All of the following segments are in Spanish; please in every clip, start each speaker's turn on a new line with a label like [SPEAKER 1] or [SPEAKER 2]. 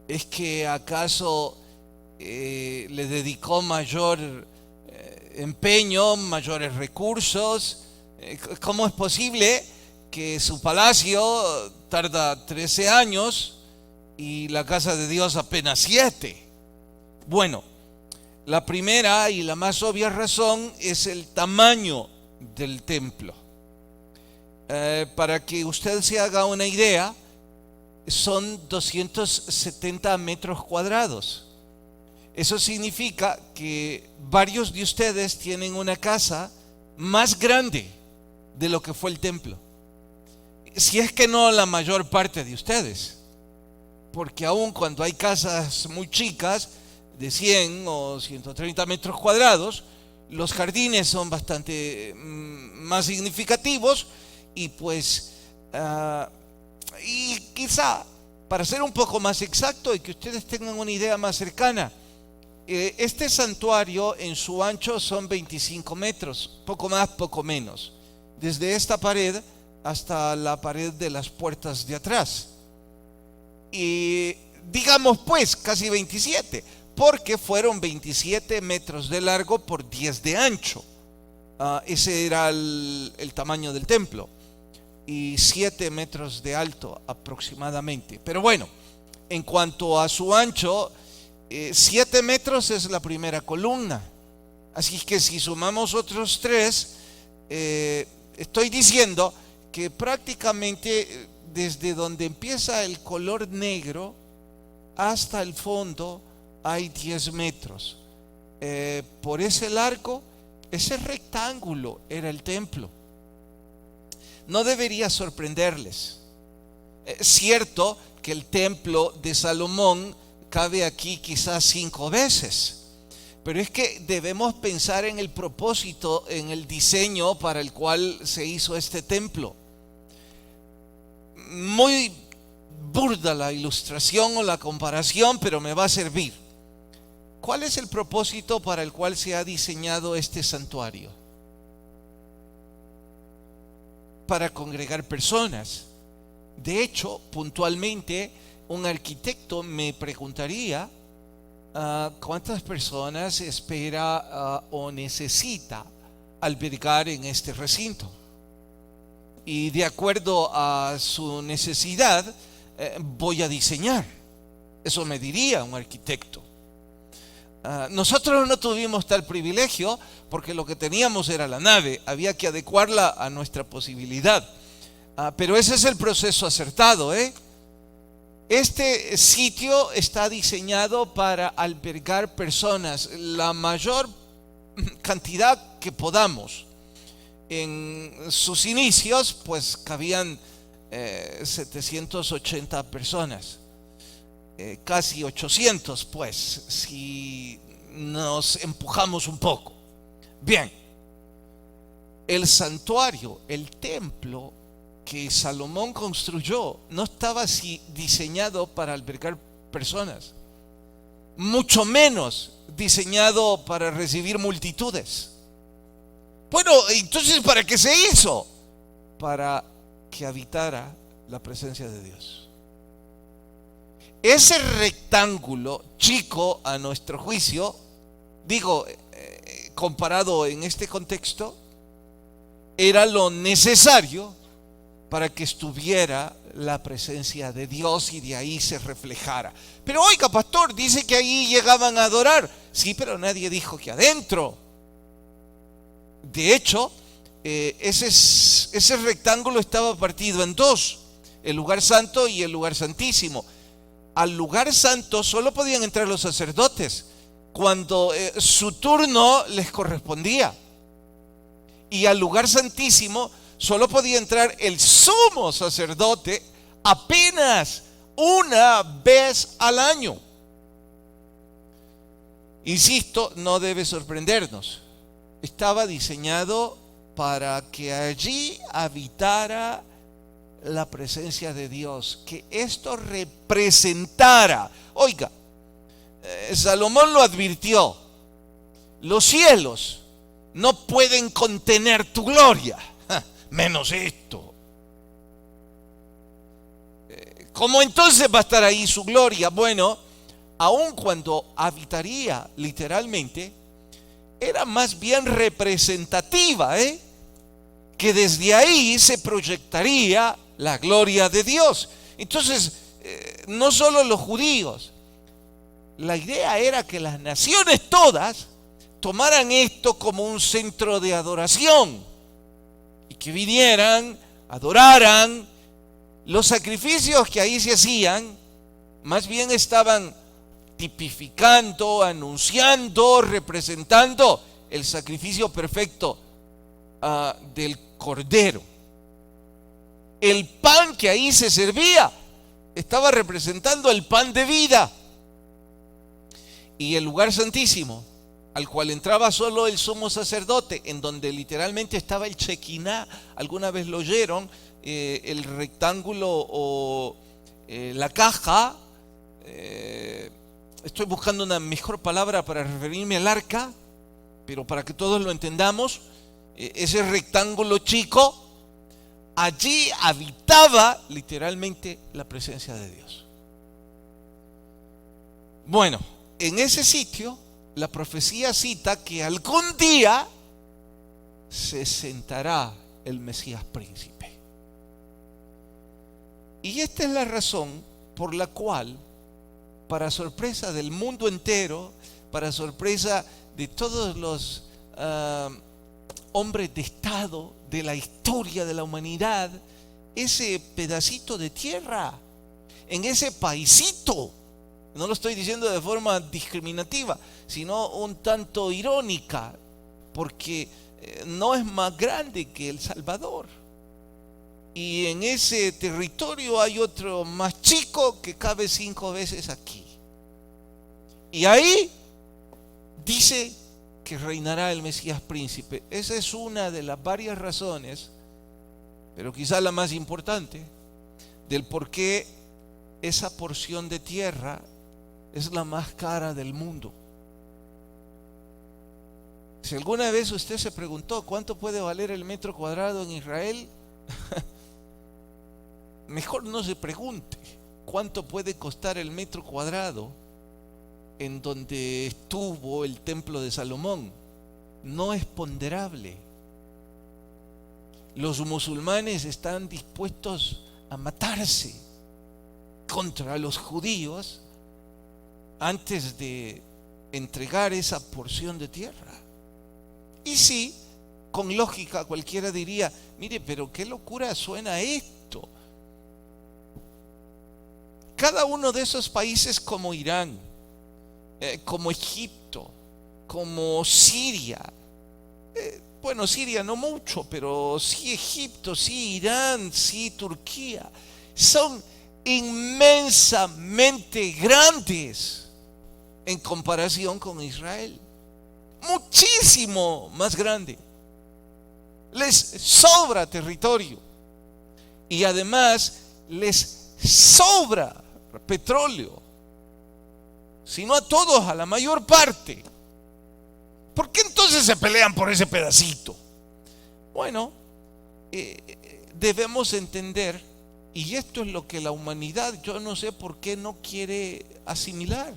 [SPEAKER 1] ¿Es que acaso le dedicó mayor empeño, mayores recursos? ¿Cómo es posible que su palacio tarda 13 años y la casa de Dios apenas 7? Bueno, la primera y la más obvia razón es el tamaño del templo. Para que usted se haga una idea, son 270 metros cuadrados. Eso significa que varios de ustedes tienen una casa más grande de lo que fue el templo. Si es que no la mayor parte de ustedes. Porque aun cuando hay casas muy chicas, de 100 o 130 metros cuadrados, los jardines son bastante más significativos y pues... y quizá, para ser un poco más exacto y que ustedes tengan una idea más cercana, este santuario en su ancho son 25 metros, poco más, poco menos, desde esta pared hasta la pared de las puertas de atrás. Y digamos pues casi 27, porque fueron 27 metros de largo por 10 de ancho. Ese era el tamaño del templo. Y 7 metros de alto aproximadamente. Pero bueno, en cuanto a su ancho, 7 metros es la primera columna. Así que si sumamos otros 3, estoy diciendo que prácticamente desde donde empieza el color negro hasta el fondo hay 10 metros. Por ese largo, ese rectángulo era el templo. No debería sorprenderles. Es cierto que el templo de Salomón cabe aquí quizás 5 veces, pero es que debemos pensar en el propósito, en el diseño para el cual se hizo este templo. Muy burda la ilustración o la comparación, pero me va a servir. ¿Cuál es el propósito para el cual se ha diseñado este santuario? Para congregar personas. De hecho, puntualmente, un arquitecto me preguntaría cuántas personas espera o necesita albergar en este recinto. Y de acuerdo a su necesidad, voy a diseñar. Eso me diría un arquitecto. Nosotros no tuvimos tal privilegio porque lo que teníamos era la nave, había que adecuarla a nuestra posibilidad. Pero ese es el proceso acertado, Este sitio está diseñado para albergar personas, la mayor cantidad que podamos. En sus inicios, pues cabían 780 personas. Casi 800, pues, si nos empujamos un poco. Bien, el santuario, el templo que Salomón construyó, no estaba así diseñado para albergar personas, mucho menos diseñado para recibir multitudes. Bueno, entonces, ¿para qué se hizo? Para que habitara la presencia de Dios. Ese rectángulo chico a nuestro juicio, digo, comparado en este contexto, era lo necesario para que estuviera la presencia de Dios y de ahí se reflejara. Pero oiga, pastor, dice que ahí llegaban a adorar. Sí, pero nadie dijo que adentro. De hecho, ese rectángulo estaba partido en dos, el lugar santo y el lugar santísimo. Al lugar santo solo podían entrar los sacerdotes cuando su turno les correspondía. Y al lugar santísimo solo podía entrar el sumo sacerdote apenas una vez al año. Insisto, no debe sorprendernos. Estaba diseñado para que allí habitara la presencia de Dios, que esto representara. Oiga, Salomón lo advirtió: los cielos no pueden contener tu gloria, menos esto. ¿Cómo entonces va a estar ahí su gloria? Bueno, aun cuando habitaría literalmente, era más bien representativa, que desde ahí se proyectaría la gloria de Dios. Entonces, no solo los judíos, la idea era que las naciones todas tomaran esto como un centro de adoración y que vinieran, adoraran. Los sacrificios que ahí se hacían más bien estaban tipificando, anunciando, representando el sacrificio perfecto del Cordero. El pan que ahí se servía estaba representando el pan de vida. Y el lugar santísimo, al cual entraba solo el sumo sacerdote, en donde literalmente estaba el Shekinah, alguna vez lo oyeron, el rectángulo o la caja, estoy buscando una mejor palabra para referirme al arca, pero para que todos lo entendamos, ese rectángulo chico, allí habitaba literalmente la presencia de Dios. Bueno, en ese sitio la profecía cita que algún día se sentará el Mesías príncipe. Y esta es la razón por la cual, para sorpresa del mundo entero, para sorpresa de todos los hombres de Estado de la historia de la humanidad, ese pedacito de tierra, en ese paisito, no lo estoy diciendo de forma discriminativa, sino un tanto irónica, porque no es más grande que El Salvador. Y en ese territorio hay otro más chico que cabe 5 veces aquí. Y ahí dice que reinará el Mesías príncipe. Esa es una de las varias razones, pero quizá la más importante, del por qué esa porción de tierra es la más cara del mundo. Si alguna vez usted se preguntó cuánto puede valer el metro cuadrado en Israel, mejor no se pregunte cuánto puede costar el metro cuadrado en donde estuvo el templo de Salomón. No es ponderable. Los musulmanes están dispuestos a matarse contra los judíos antes de entregar esa porción de tierra. Y sí, con lógica cualquiera diría, mire, pero qué locura suena esto. Cada uno de esos países como Irán, como Egipto, como Siria, bueno, Siria no mucho, pero sí Egipto, sí Irán, sí Turquía, son inmensamente grandes en comparación con Israel. Muchísimo más grande. Les sobra territorio y además les sobra petróleo, si no a todos, a la mayor parte. ¿Por qué entonces se pelean por ese pedacito? Bueno, debemos entender, y esto es lo que la humanidad, yo no sé por qué no quiere asimilar.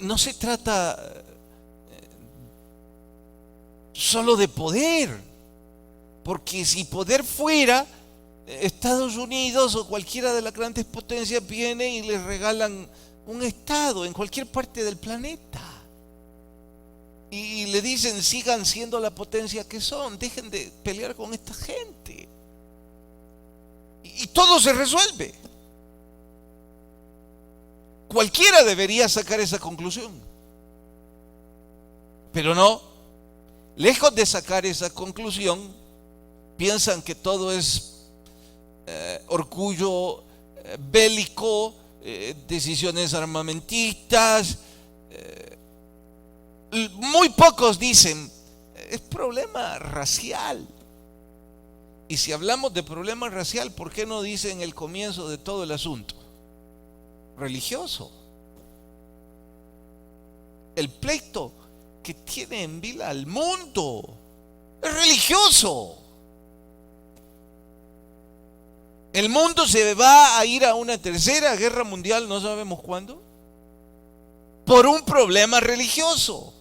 [SPEAKER 1] No se trata solo de poder, porque si poder fuera, Estados Unidos o cualquiera de las grandes potencias viene y les regalan un estado en cualquier parte del planeta y le dicen sigan siendo la potencia que son, dejen de pelear con esta gente y todo se resuelve. Cualquiera debería sacar esa conclusión, pero no. Lejos de sacar esa conclusión, piensan que todo es orgullo bélico, decisiones armamentistas. Muy pocos dicen, es problema racial. Y si hablamos de problema racial, ¿por qué no dicen el comienzo de todo el asunto? Religioso. El pleito que tiene en vila al mundo es religioso. El mundo se va a ir a una tercera guerra mundial, no sabemos cuándo, por un problema religioso.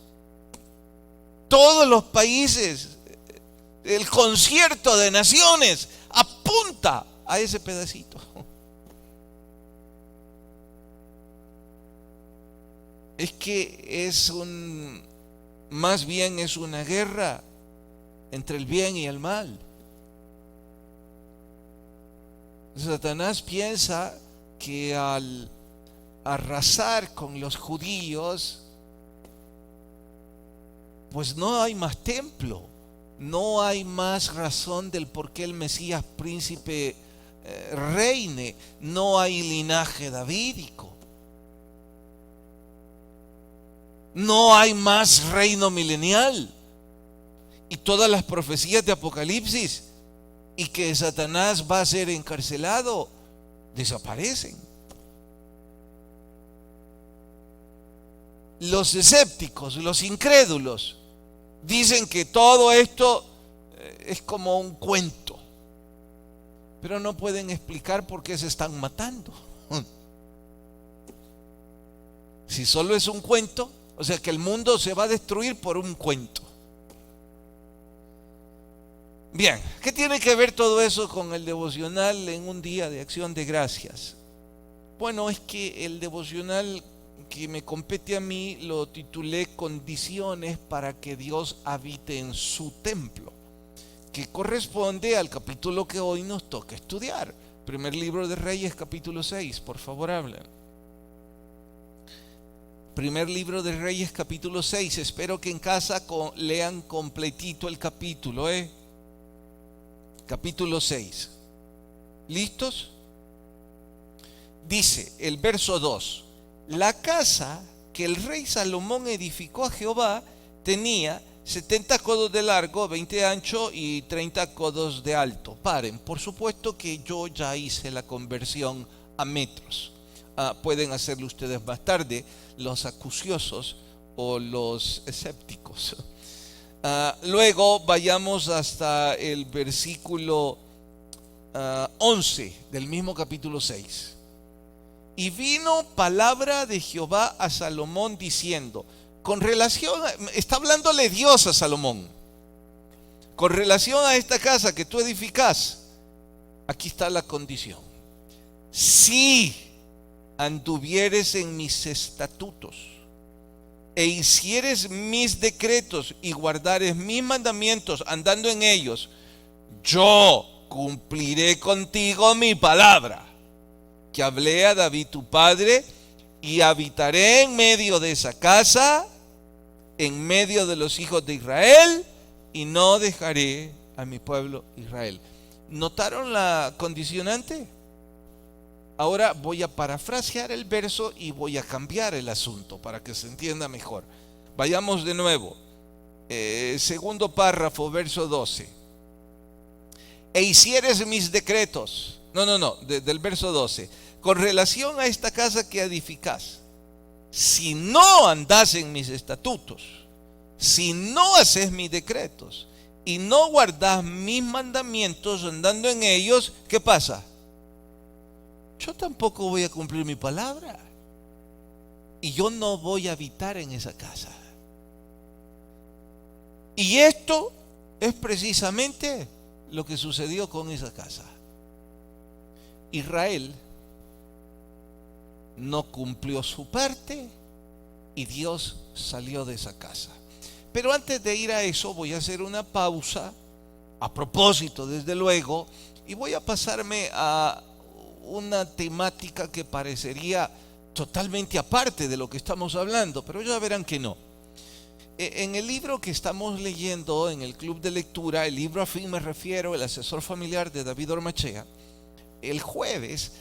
[SPEAKER 1] Todos los países, el concierto de naciones apunta a ese pedacito. Es que más bien es una guerra entre el bien y el mal. Satanás piensa que al arrasar con los judíos, pues no hay más templo, no hay más razón del por qué el Mesías príncipe reine, no hay linaje davídico, no hay más reino milenial, y todas las profecías de Apocalipsis y que Satanás va a ser encarcelado desaparecen. Los escépticos, los incrédulos, dicen que todo esto es como un cuento, pero no pueden explicar por qué se están matando. Si solo es un cuento, o sea que el mundo se va a destruir por un cuento. Bien, ¿qué tiene que ver todo eso con el devocional en un día de acción de gracias? Bueno, es que el devocional que me compete a mí lo titulé Condiciones para que Dios habite en su templo, que corresponde al capítulo que hoy nos toca estudiar. Primer libro de Reyes, capítulo 6, por favor hablen. Primer libro de Reyes, capítulo 6. Espero que en casa lean completito el capítulo, Capítulo 6. ¿Listos? Dice el verso 2: la casa que el rey Salomón edificó a Jehová tenía 70 codos de largo, 20 de ancho y 30 codos de alto. Paren, por supuesto que yo ya hice la conversión a metros. Pueden hacerlo ustedes más tarde, los acuciosos o los escépticos. Luego vayamos hasta el versículo 11 del mismo capítulo 6. Y vino palabra de Jehová a Salomón diciendo, está hablándole Dios a Salomón, con relación a esta casa que tú edificas, aquí está la condición: si anduvieres en mis estatutos e hicieres mis decretos y guardares mis mandamientos andando en ellos, yo cumpliré contigo mi palabra que hablé a David tu padre, y habitaré en medio de esa casa, en medio de los hijos de Israel, y no dejaré a mi pueblo Israel. ¿Notaron la condicionante? Ahora voy a parafrasear el verso y voy a cambiar el asunto para que se entienda mejor. Vayamos de nuevo. Segundo párrafo, verso 12. E hicieres mis decretos. Del verso 12. Con relación a esta casa que edificás, si no andás en mis estatutos, si no haces mis decretos y no guardás mis mandamientos andando en ellos, ¿qué pasa? Yo tampoco voy a cumplir mi palabra y yo no voy a habitar en esa casa. Y esto es precisamente lo que sucedió con esa casa. Israel no cumplió su parte y Dios salió de esa casa. Pero antes de ir a eso voy a hacer una pausa, a propósito desde luego, y voy a pasarme a una temática que parecería totalmente aparte de lo que estamos hablando, pero ya verán que no. En el libro que estamos leyendo en el club de lectura, el libro a fin me refiero, El asesor familiar de David Ormachea, el jueves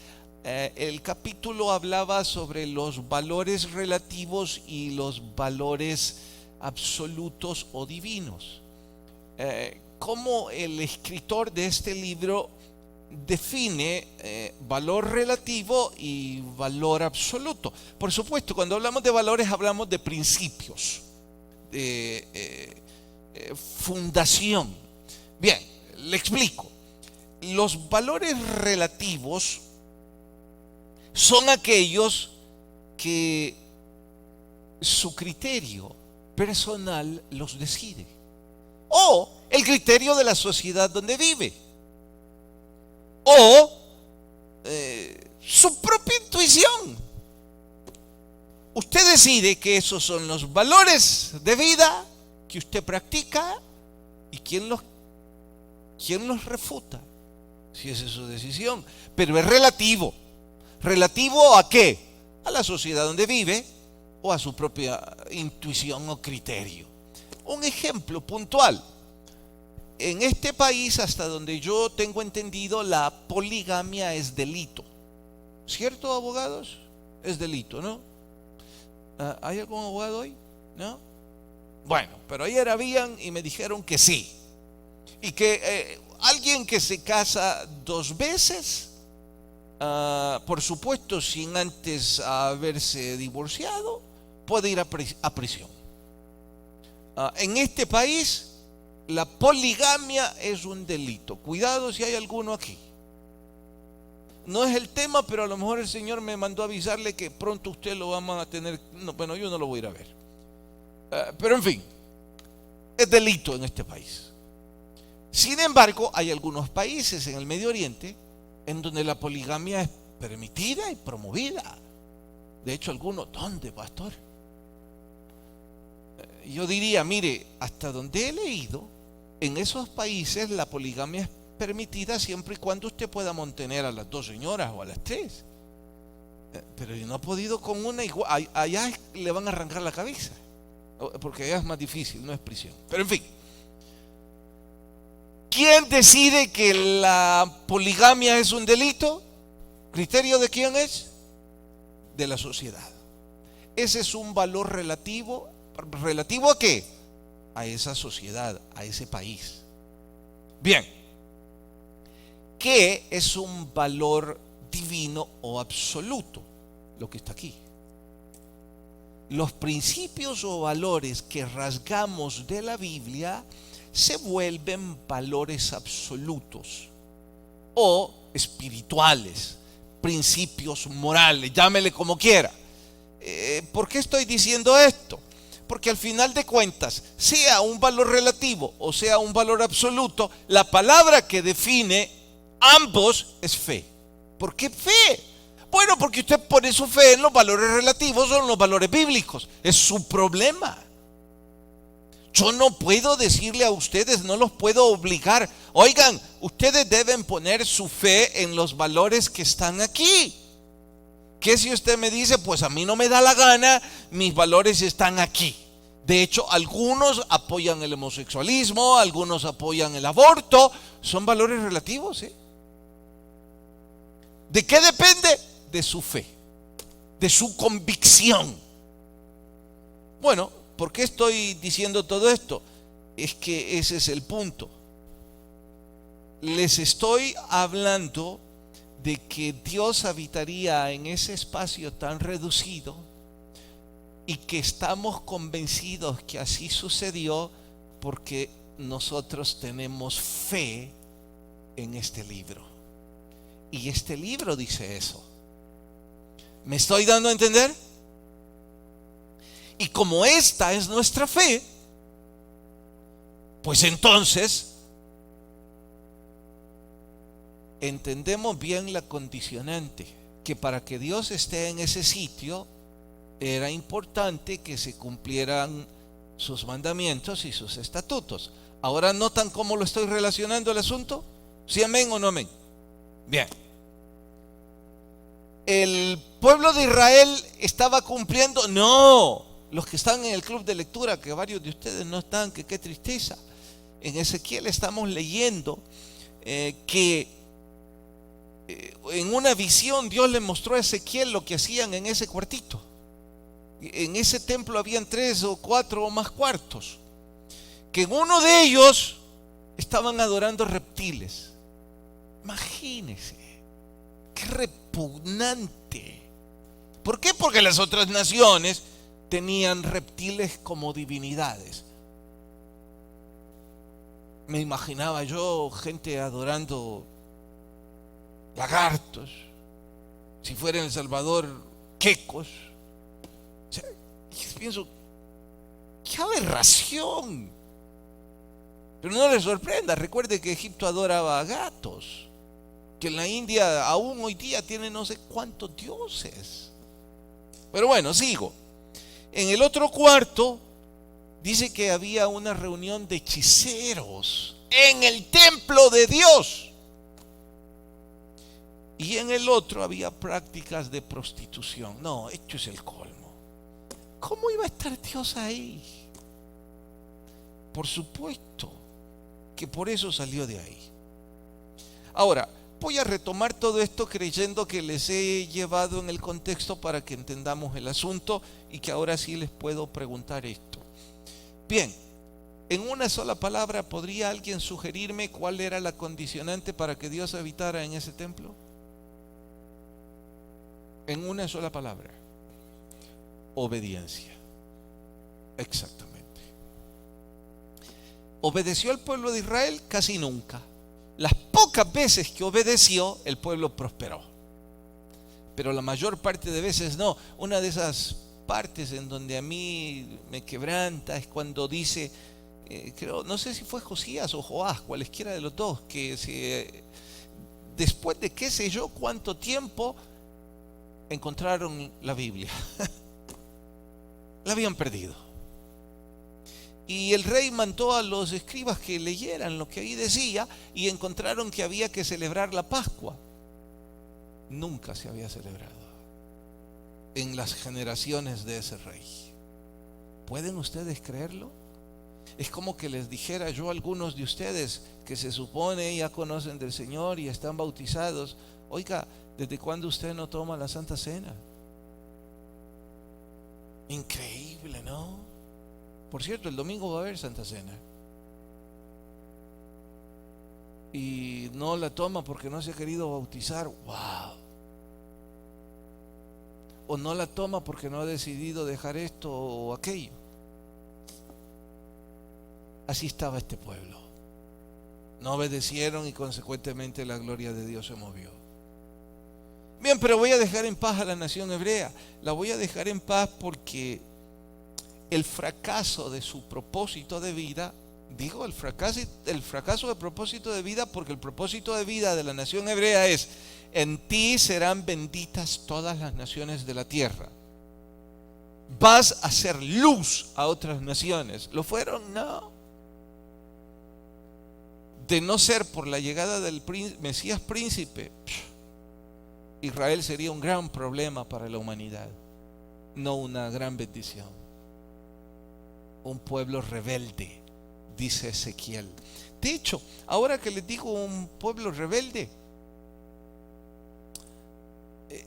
[SPEAKER 1] el capítulo hablaba sobre los valores relativos y los valores absolutos o divinos. Cómo el escritor de este libro define valor relativo y valor absoluto. Por supuesto, cuando hablamos de valores hablamos de principios, de fundación. Bien, le explico. Los valores relativos son aquellos que su criterio personal los decide, o el criterio de la sociedad donde vive, o su propia intuición. Usted decide que esos son los valores de vida que usted practica, y quién los refuta, si esa es su decisión. Pero es relativo. ¿Relativo a qué? A la sociedad donde vive o a su propia intuición o criterio. Un ejemplo puntual. En este país, hasta donde yo tengo entendido, la poligamia es delito. ¿Cierto, abogados? Es delito, ¿no? ¿Hay algún abogado hoy? ¿No? Bueno, pero ayer habían y me dijeron que sí. Y que alguien que se casa 2 veces, por supuesto sin antes haberse divorciado, puede ir a prisión. En este país la poligamia es un delito. Cuidado si hay alguno aquí. No es el tema, pero a lo mejor el Señor me mandó a avisarle que pronto usted lo vamos a tener. No, bueno, yo no lo voy a ir a ver. Pero en fin, es delito en este país. Sin embargo, hay algunos países en el Medio Oriente en donde la poligamia es permitida y promovida. De hecho, algunos, ¿dónde, pastor? Yo diría, mire, hasta donde he leído, en esos países la poligamia es permitida siempre y cuando usted pueda mantener a las 2 señoras o a las 3. Pero yo no he podido con una igual. Allá le van a arrancar la cabeza, porque allá es más difícil, no es prisión. Pero en fin, ¿quién decide que la poligamia es un delito? ¿Criterio de quién es? De la sociedad. Ese es un valor relativo. ¿Relativo a qué? A esa sociedad, a ese país. Bien, ¿qué es un valor divino o absoluto? Lo que está aquí. Los principios o valores que rasgamos de la Biblia se vuelven valores absolutos o espirituales, principios morales, llámele como quiera. ¿Por qué estoy diciendo esto? Porque al final de cuentas, sea un valor relativo o sea un valor absoluto, la palabra que define ambos es fe. ¿Por qué fe? Bueno, porque usted pone su fe en los valores relativos o en los valores bíblicos. Es su problema. Yo no puedo decirle a ustedes, no los puedo obligar. Oigan, ustedes deben poner su fe en los valores que están aquí. ¿Qué si usted me dice, pues a mí no me da la gana, mis valores están aquí? De hecho, algunos apoyan el homosexualismo, algunos apoyan el aborto. Son valores relativos, ¿eh? ¿De qué depende? De su fe, de su convicción. Bueno, ¿por qué estoy diciendo todo esto? Es que ese es el punto. Les estoy hablando de que Dios habitaría en ese espacio tan reducido y que estamos convencidos que así sucedió porque nosotros tenemos fe en este libro. Y este libro dice eso. ¿Me estoy dando a entender? Y como esta es nuestra fe, pues entonces entendemos bien la condicionante, que para que Dios esté en ese sitio era importante que se cumplieran sus mandamientos y sus estatutos. Ahora notan cómo lo estoy relacionando el asunto. ¿Sí amén o no amén? Bien. ¿El pueblo de Israel estaba cumpliendo? No. Los que están en el club de lectura, que varios de ustedes no están, que qué tristeza. En Ezequiel estamos leyendo que en una visión Dios le mostró a Ezequiel lo que hacían en ese cuartito. En ese templo habían 3 o 4 o más cuartos, que en uno de ellos estaban adorando reptiles. Imagínense, qué repugnante. ¿Por qué? Porque las otras naciones tenían reptiles como divinidades. Me imaginaba yo gente adorando lagartos, si fuera en El Salvador, quecos. O sea, yo pienso, ¡qué aberración! Pero no les sorprenda, recuerde que Egipto adoraba a gatos, que en la India aún hoy día tiene no sé cuántos dioses. Pero bueno, sigo. En el otro cuarto dice que había una reunión de hechiceros en el templo de Dios. Y en el otro había prácticas de prostitución. No, esto es el colmo. ¿Cómo iba a estar Dios ahí? Por supuesto que por eso salió de ahí. Ahora, voy a retomar todo esto creyendo que les he llevado en el contexto para que entendamos el asunto y que ahora sí les puedo preguntar esto. Bien, en una sola palabra, ¿podría alguien sugerirme cuál era la condicionante para que Dios habitara en ese templo? En una sola palabra: obediencia. Exactamente. ¿Obedeció al pueblo de Israel? Casi nunca. Las pocas veces que obedeció, el pueblo prosperó, pero la mayor parte de veces no. Una de esas partes en donde a mí me quebranta es cuando dice, creo, no sé si fue Josías o Joás, cualesquiera de los dos, que después de qué sé yo cuánto tiempo encontraron la Biblia. La habían perdido. Y el rey mandó a los escribas que leyeran lo que ahí decía y encontraron que había que celebrar la Pascua. Nunca se había celebrado en las generaciones de ese rey. ¿Pueden ustedes creerlo? Es como que les dijera yo a algunos de ustedes que se supone ya conocen del Señor y están bautizados: oiga, ¿desde cuándo usted no toma la Santa Cena? Increíble, ¿no? Por cierto, el domingo va a haber Santa Cena. Y no la toma porque no se ha querido bautizar. ¡Wow! O no la toma porque no ha decidido dejar esto o aquello. Así estaba este pueblo. No obedecieron y consecuentemente la gloria de Dios se movió. Bien, pero voy a dejar en paz a la nación hebrea. La voy a dejar en paz porque el fracaso de su propósito de vida, digo el fracaso de propósito de vida porque el propósito de vida de la nación hebrea es: en ti serán benditas todas las naciones de la tierra. Vas a hacer luz a otras naciones. ¿Lo fueron? No. De no ser por la llegada del Mesías príncipe, Israel sería un gran problema para la humanidad, no una gran bendición. Un pueblo rebelde, dice Ezequiel. De hecho, ahora que les digo un pueblo rebelde,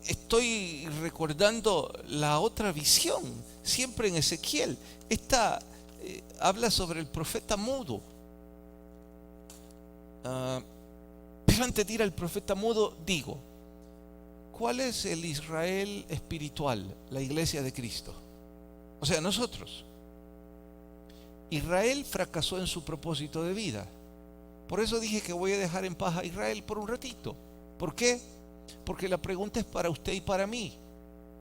[SPEAKER 1] estoy recordando la otra visión, siempre en Ezequiel. Esta habla sobre el profeta mudo. Pero antes de ir al profeta mudo, digo, ¿cuál es el Israel espiritual? La iglesia de Cristo. O sea, nosotros. Israel fracasó en su propósito de vida. Por eso dije que voy a dejar en paz a Israel por un ratito. ¿Por qué? Porque la pregunta es para usted y para mí.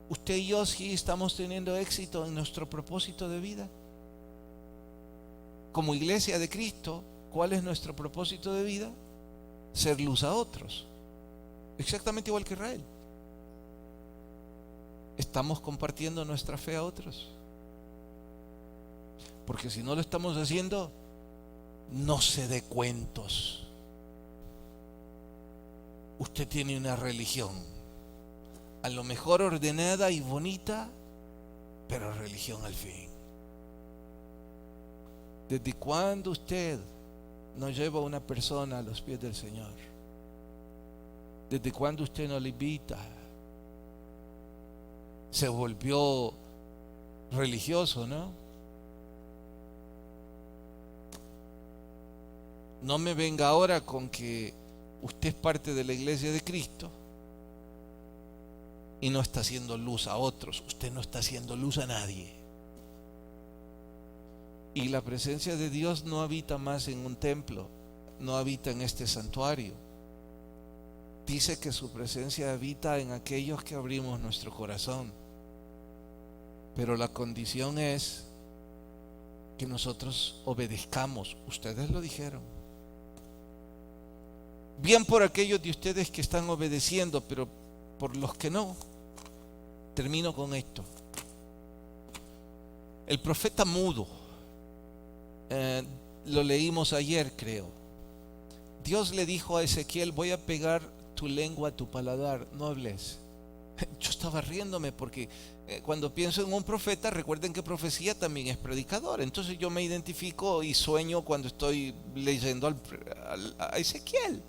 [SPEAKER 1] ¿Usted y yo sí estamos teniendo éxito en nuestro propósito de vida? Como iglesia de Cristo, ¿cuál es nuestro propósito de vida? Ser luz a otros. Exactamente igual que Israel. ¿Estamos compartiendo nuestra fe a otros? Porque si no lo estamos haciendo, no se dé cuentos. Usted tiene una religión, a lo mejor ordenada y bonita, pero religión al fin. ¿Desde cuándo usted no lleva a una persona a los pies del Señor? ¿Desde cuándo usted no le invita? Se volvió religioso, ¿no? No me venga ahora con que usted es parte de la iglesia de Cristo y no está haciendo luz a otros. Usted no está haciendo luz a nadie. Y la presencia de Dios no habita más en un templo, no habita en este santuario. Dice que su presencia habita en aquellos que abrimos nuestro corazón. Pero la condición es que nosotros obedezcamos. Ustedes lo dijeron. Bien por aquellos de ustedes que están obedeciendo, pero por los que no. Termino con esto. El profeta mudo, lo leímos ayer, creo. Dios le dijo a Ezequiel: voy a pegar tu lengua a tu paladar, no hables. Yo estaba riéndome porque cuando pienso en un profeta, recuerden que profecía también es predicador. Entonces yo me identifico y sueño cuando estoy leyendo a Ezequiel.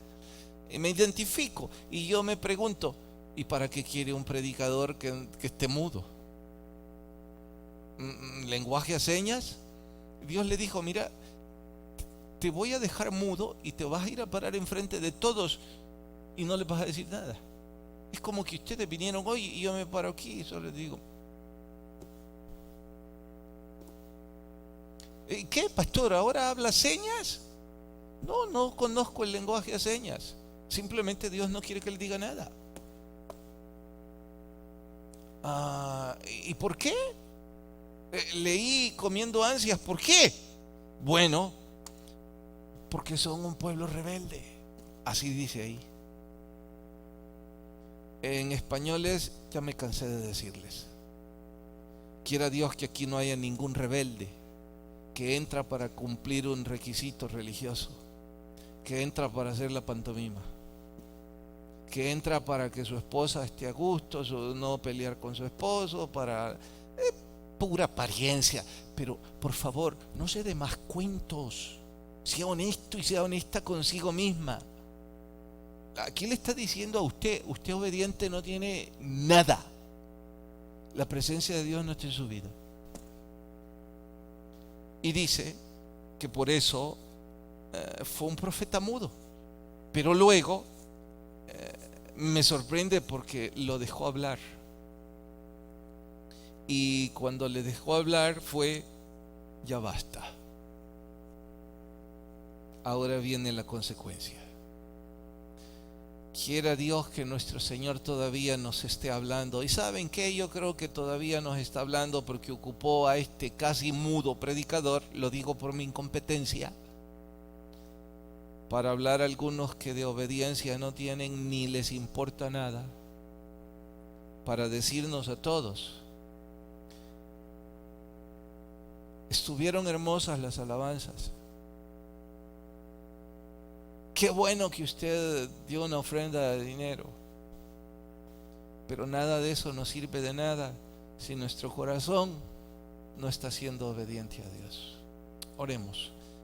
[SPEAKER 1] Y me identifico y yo me pregunto: ¿y para qué quiere un predicador que esté mudo? ¿Lenguaje a señas? Dios le dijo: mira, te voy a dejar mudo y te vas a ir a parar enfrente de todos y no les vas a decir nada. Es como que ustedes vinieron hoy y yo me paro aquí y solo les digo: ¿qué, pastor? ¿Ahora habla señas? No conozco el lenguaje a señas. Simplemente Dios no quiere que le diga nada. ¿Y por qué? Leí comiendo ansias. ¿Por qué? Bueno, porque son un pueblo rebelde. Así dice ahí. En español es: ya me cansé de decirles. Quiera Dios que aquí no haya ningún rebelde que entra para cumplir un requisito religioso, que entra para hacer la pantomima, que entra para que su esposa esté a gusto, no pelear con su esposo, para pura apariencia. Pero por favor, no se dé más cuentos. Sea honesto y sea honesta consigo misma. Aquí le está diciendo a usted obediente no tiene nada. La presencia de Dios no está en su vida. Y dice que por eso fue un profeta mudo. Pero luego me sorprende porque lo dejó hablar. Y cuando le dejó hablar fue: ya basta. Ahora viene la consecuencia. Quiera Dios que nuestro Señor todavía nos esté hablando. ¿Y saben qué? Yo creo que todavía nos está hablando porque ocupó a este casi mudo predicador, lo digo por mi incompetencia, para hablar a algunos que de obediencia no tienen ni les importa nada, para decirnos a todos: estuvieron hermosas las alabanzas. Qué bueno que usted dio una ofrenda de dinero, pero nada de eso nos sirve de nada si nuestro corazón no está siendo obediente a Dios. Oremos.